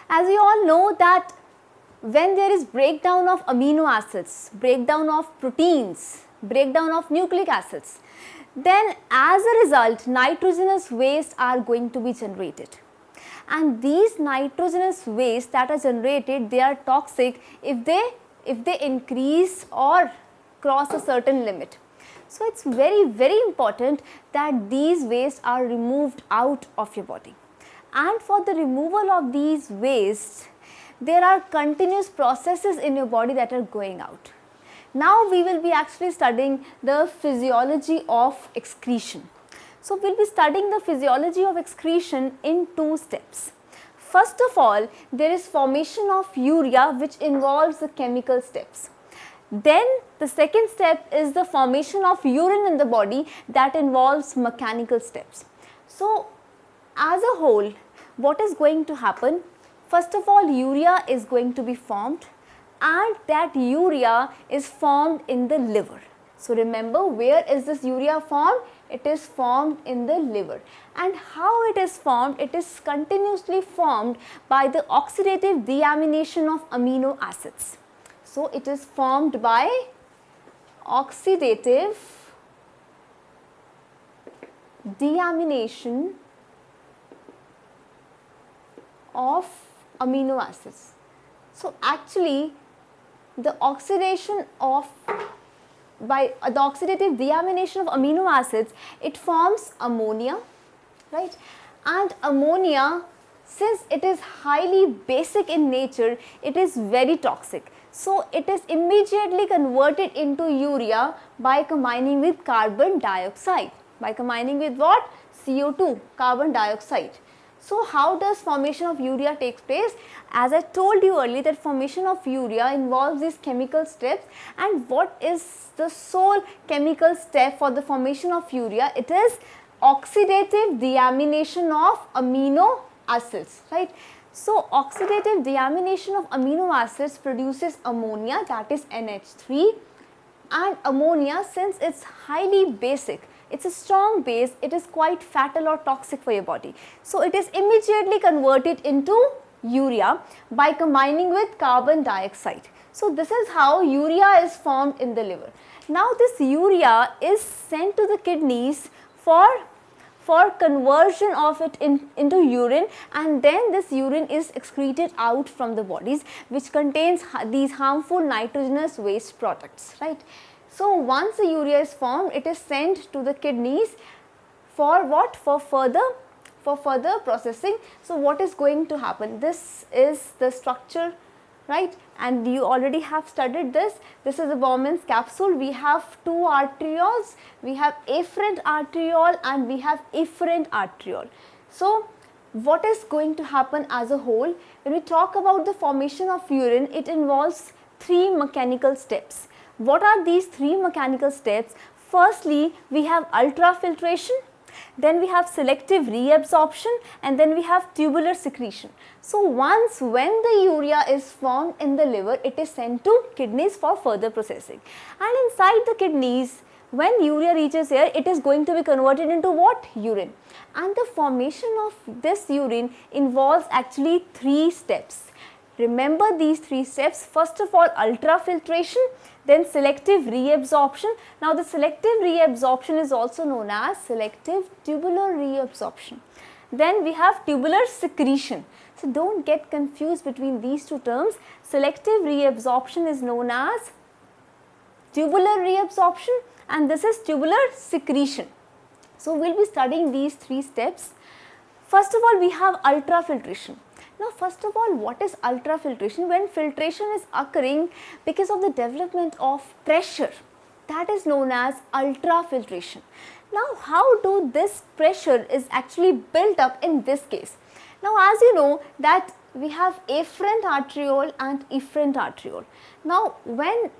As we all know that when there is breakdown of amino acids, breakdown of proteins, breakdown of nucleic acids, then as a result nitrogenous waste are going to be generated. And these nitrogenous waste that are generated, they are toxic if they increase or cross a certain limit. So it's very important that these wastes are removed out of your body. And for the removal of these wastes, there are continuous processes in your body that are going out. Now we will be actually studying the physiology of excretion. So we will be studying the physiology of excretion in two steps. First of all, there is formation of urea, which involves the chemical steps. Then the second step is the formation of urine in the body, that involves mechanical steps. So as a whole, what is going to happen? First of all, urea is going to be formed, and that urea is formed in the liver. So remember, where is this urea formed? It is formed in the liver. And how it is formed? It is continuously formed by the oxidative deamination of amino acids. So it is formed by oxidative deamination of amino acids. So actually the oxidative deamination of amino acids, it forms ammonia, right? And ammonia, since it is highly basic in nature, it is very toxic. So it is immediately converted into urea by combining with carbon dioxide. By combining with what? CO2, carbon dioxide. So how does formation of urea takes place? As I told you earlier, that formation of urea involves these chemical steps. And what is the sole chemical step for the formation of urea? It is oxidative deamination of amino acids, right? So oxidative deamination of amino acids produces ammonia, that is NH3, and ammonia, since it's highly basic, it's a strong base, it is quite fatal or toxic for your body. So it is immediately converted into urea by combining with carbon dioxide. So this is how urea is formed in the liver. Now this urea is sent to the kidneys for conversion of it into urine, and then this urine is excreted out from the bodies, which contains these harmful nitrogenous waste products, right? So once the urea is formed, it is sent to the kidneys for what? For further processing. So what is going to happen? This is the structure, right? And you already have studied this. This is a Bowman's capsule. We have two arterioles. We have afferent arteriole and we have efferent arteriole. So what is going to happen as a whole? When we talk about the formation of urine, it involves three mechanical steps. What are these three mechanical steps? Firstly, we have ultrafiltration, then we have selective reabsorption, and then we have tubular secretion. So when the urea is formed in the liver, it is sent to kidneys for further processing. And inside the kidneys, when urea reaches here, it is going to be converted into what? Urine. And the formation of this urine involves actually three steps. Remember these three steps. First of all, ultrafiltration, then selective reabsorption. Now the selective reabsorption is also known as selective tubular reabsorption. Then we have tubular secretion. So don't get confused between these two terms. Selective reabsorption is known as tubular reabsorption and this is tubular secretion. So we'll be studying these three steps. First of all, we have ultrafiltration. Now first of all, what is ultrafiltration? When filtration is occurring because of the development of pressure, that is known as ultrafiltration. Now how do this pressure is actually built up in this case? Now as you know that we have afferent arteriole and efferent arteriole. Now when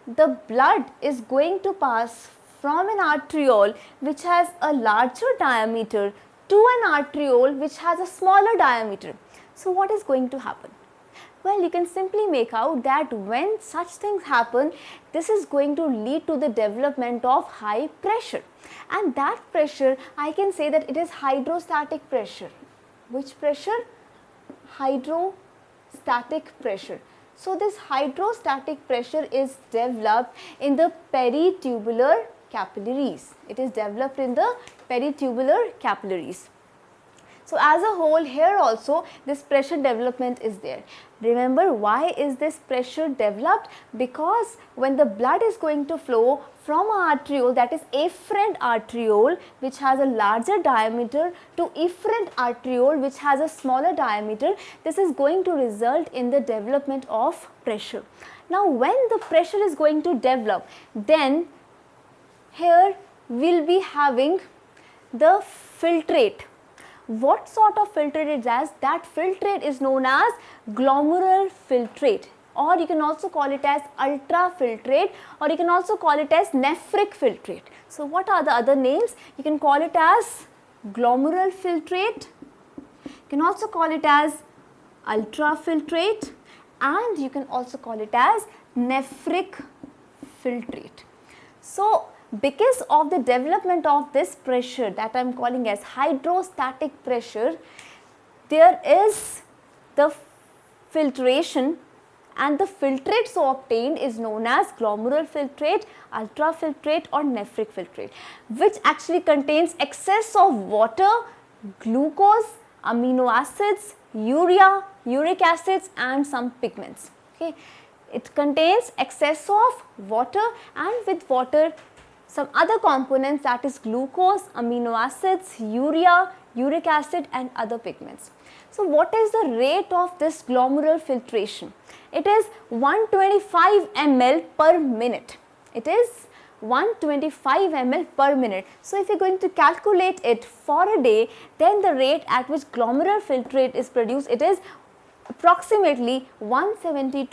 the blood is going to pass from an arteriole which has a larger diameter to an arteriole which has a smaller diameter, so what is going to happen? Well, you can simply make out that when such things happen, this is going to lead to the development of high pressure. And that pressure, I can say that it is hydrostatic pressure. Which pressure? Hydrostatic hydrostatic pressure. So this hydrostatic pressure is developed in the peritubular capillaries. It is developed in the peritubular capillaries. So as a whole, here also this pressure development is there. Remember, why is this pressure developed? Because when the blood is going to flow from an arteriole, that is afferent arteriole, which has a larger diameter, to efferent arteriole, which has a smaller diameter, this is going to result in the development of pressure. Now when the pressure is going to develop, then here we will be having the filtrate. What sort of filtrate it is? That filtrate is known as glomerular filtrate, or you can also call it as ultrafiltrate, or you can also call it as nephric filtrate. So what are the other names? You can call it as glomerular filtrate, you can also call it as ultrafiltrate, and you can also call it as nephric filtrate. So because of the development of this pressure that I am calling as hydrostatic pressure, there is the filtration, and the filtrate so obtained is known as glomerular filtrate, ultrafiltrate or nephric filtrate, which actually contains excess of water, glucose, amino acids, urea, uric acids and some pigments. Okay. It contains excess of water, and with water some other components, that is glucose, amino acids, urea, uric acid and other pigments. So what is the rate of this glomerular filtration? It is 125 ml per minute. It is 125 ml per minute. So if you are going to calculate it for a day, then the rate at which glomerular filtrate is produced, it is approximately 172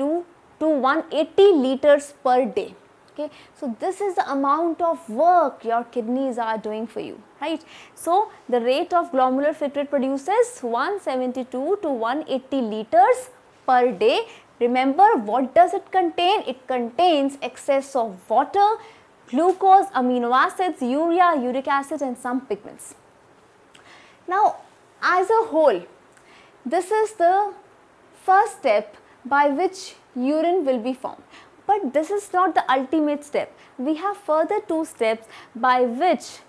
to 180 liters per day. Okay, so this is the amount of work your kidneys are doing for you, right? So the rate of glomerular filtrate produces 172 to 180 liters per day. Remember, what does it contain? It contains excess of water, glucose, amino acids, urea, uric acid and some pigments. Now as a whole, this is the first step by which urine will be formed. But this is not the ultimate step. We have further two steps by which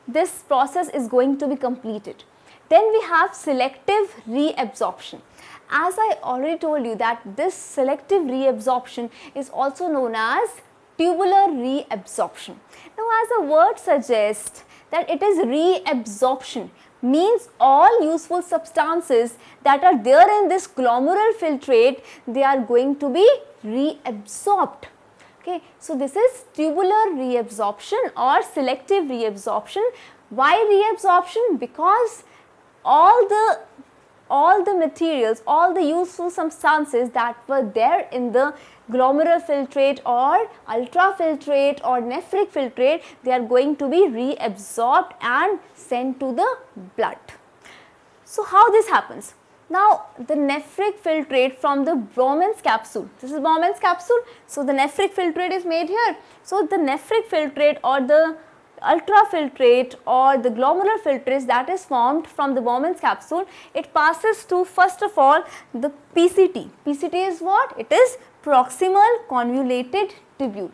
this process is going to be completed. Then we have selective reabsorption. As I already told you that this selective reabsorption is also known as tubular reabsorption. Now as the word suggests that it is reabsorption, means all useful substances that are there in this glomerular filtrate, they are going to be reabsorbed. Okay, so this is tubular reabsorption or selective reabsorption. Why reabsorption? Because all the materials, all the useful substances that were there in the glomerular filtrate or ultrafiltrate or nephric filtrate, they are going to be reabsorbed and sent to the blood. So how this happens? Now the nephric filtrate from the Bowman's capsule, this is Bowman's capsule, so the nephric filtrate is made here. So the nephric filtrate or the ultrafiltrate or the glomerular filtrate that is formed from the Bowman's capsule, it passes to first of all the PCT. PCT is what? It is proximal convoluted tubule.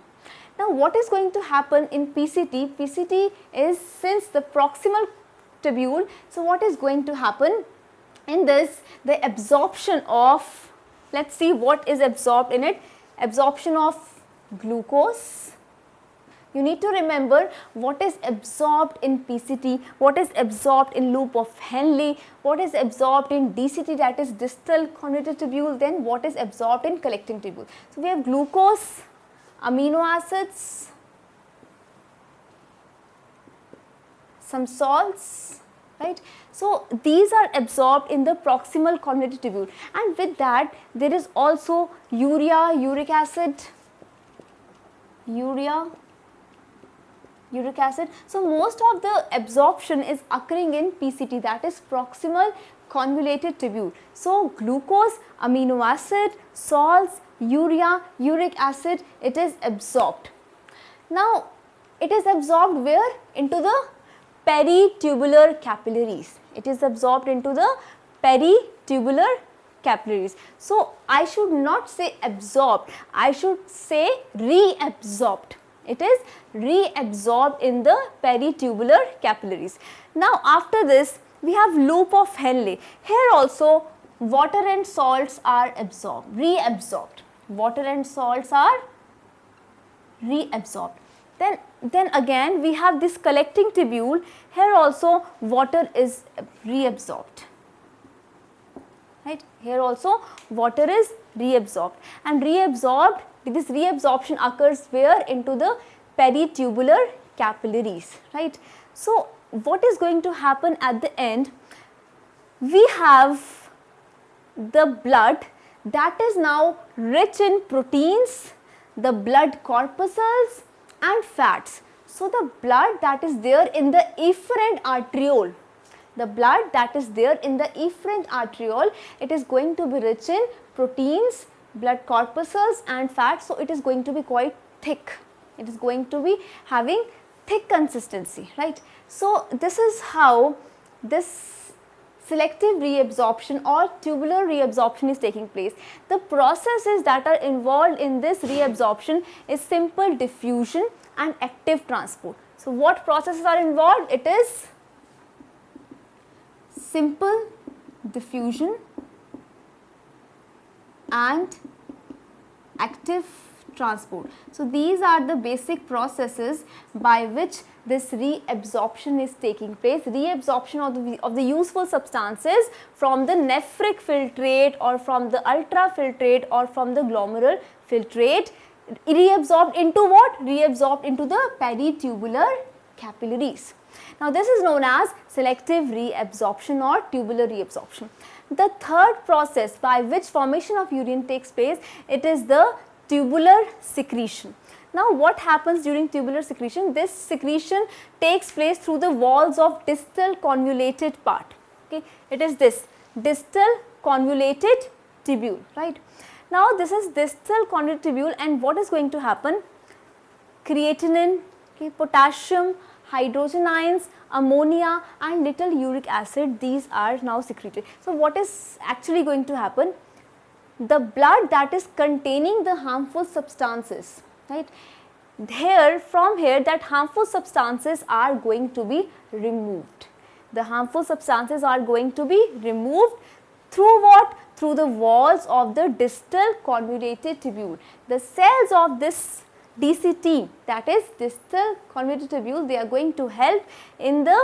Now what is going to happen in PCT? PCT is since the proximal tubule, so what is going to happen in this? The absorption of, let's see what is absorbed in it. Absorption of glucose. You need to remember what is absorbed in PCT, what is absorbed in loop of Henle, what is absorbed in DCT, that is distal convoluted tubule, then what is absorbed in collecting tubule. So we have glucose, amino acids, some salts, right. So these are absorbed in the proximal convoluted tubule, and with that there is also urea, uric acid, uric acid. So most of the absorption is occurring in PCT, that is proximal convoluted tubule. So glucose, amino acid, salts, urea, uric acid, it is absorbed. Now it is absorbed where? Into the peritubular capillaries. It is absorbed into the peritubular capillaries. So I should not say absorbed, I should say reabsorbed. It is reabsorbed in the peritubular capillaries. Now after this we have loop of Henle. Here also water and salts are absorbed, reabsorbed. Water and salts are reabsorbed. Then again we have this collecting tubule. Here also water is reabsorbed. Right? Here also water is reabsorbed, and reabsorbed, this reabsorption occurs where? Into the peritubular capillaries, right? So what is going to happen at the end? We have the blood that is now rich in proteins, the blood corpuscles and fats. So the blood that is there in the efferent arteriole, the blood that is there in the efferent arteriole, it is going to be rich in proteins, blood corpuscles and fats. So it is going to be quite thick, it is going to be having thick consistency, right? So this is how this selective reabsorption or tubular reabsorption is taking place. The processes that are involved in this reabsorption is simple diffusion and active transport. So what processes are involved? It is simple diffusion and active transport. So these are the basic processes by which this reabsorption is taking place. Reabsorption of the useful substances from the nephric filtrate or from the ultrafiltrate or from the glomerular filtrate, reabsorbed into what? Reabsorbed into the peritubular capillaries. Now this is known as selective reabsorption or tubular reabsorption. The third process by which formation of urine takes place, it is the tubular secretion. Now what happens during tubular secretion? This secretion takes place through the walls of distal convoluted part. Okay, it is this distal convoluted tubule, right? Now this is distal convoluted tubule, and what is going to happen? Creatinine, okay, potassium, hydrogen ions, ammonia and little uric acid, these are now secreted. So what is actually going to happen? The blood that is containing the harmful substances, right, from here that harmful substances are going to be removed. The harmful substances are going to be removed through what? Through the walls of the distal convoluted tubule. The cells of this DCT, that is distal convoluted tubule, they are going to help in the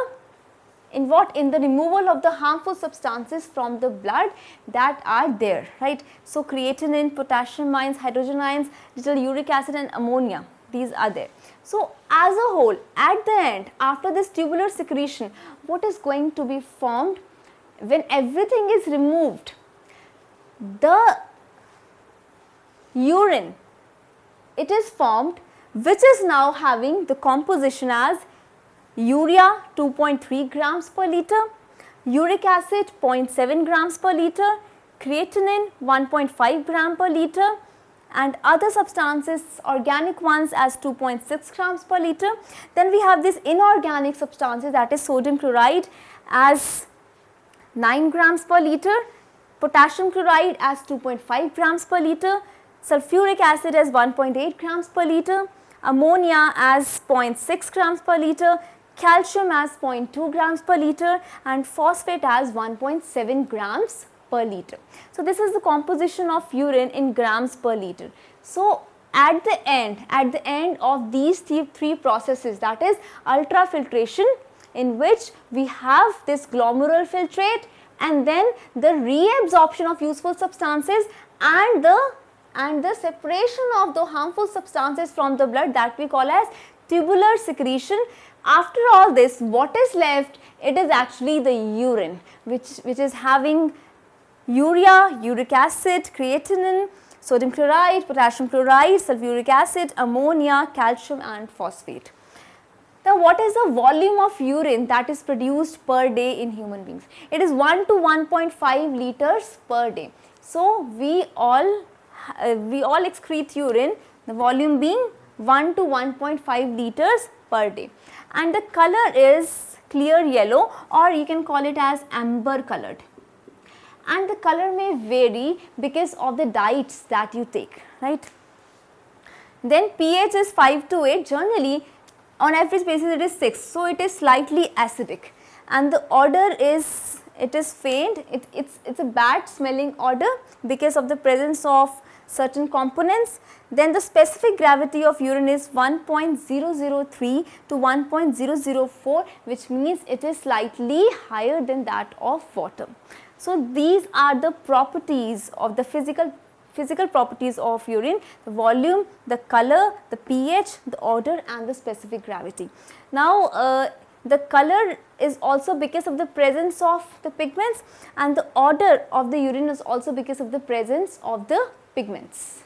removal of the harmful substances from the blood that are there, right? So creatinine, potassium ions, hydrogen ions, little uric acid and ammonia, these are there. So as a whole, at the end, after this tubular secretion, what is going to be formed? When everything is removed, the urine, it is formed, which is now having the composition as urea 2.3 grams per liter, uric acid 0.7 grams per liter, creatinine 1.5 gram per liter and other substances, organic ones, as 2.6 grams per liter. Then we have this inorganic substances, that is sodium chloride as 9 grams per liter, potassium chloride as 2.5 grams per liter, sulfuric acid as 1.8 grams per liter, ammonia as 0.6 grams per liter, calcium as 0.2 grams per liter and phosphate as 1.7 grams per liter. So this is the composition of urine in grams per liter. So at the end of these three processes, that is ultrafiltration, in which we have this glomerular filtrate and then the reabsorption of useful substances and the separation of the harmful substances from the blood, that we call as tubular secretion. After all this, what is left? It is actually the urine, which is having urea, uric acid, creatinine, sodium chloride, potassium chloride, sulfuric acid, ammonia, calcium and phosphate. Now what is the volume of urine that is produced per day in human beings? It is 1 to 1.5 liters per day. So we all excrete urine, the volume being 1 to 1.5 liters per day, and the color is clear yellow, or you can call it as amber colored. and the color may vary because of the diets that you take, right? Then pH is 5 to 8, generally on average basis it is 6, so it is slightly acidic, and the odor is, it is faint, it's a bad smelling odor because of the presence of certain components. Then the specific gravity of urine is 1.003 to 1.004, which means it is slightly higher than that of water. So these are the properties of the physical properties of urine: the volume, the color, the pH, the odor and the specific gravity. Now the color is also because of the presence of the pigments, and the odor of the urine is also because of the presence of the pigments.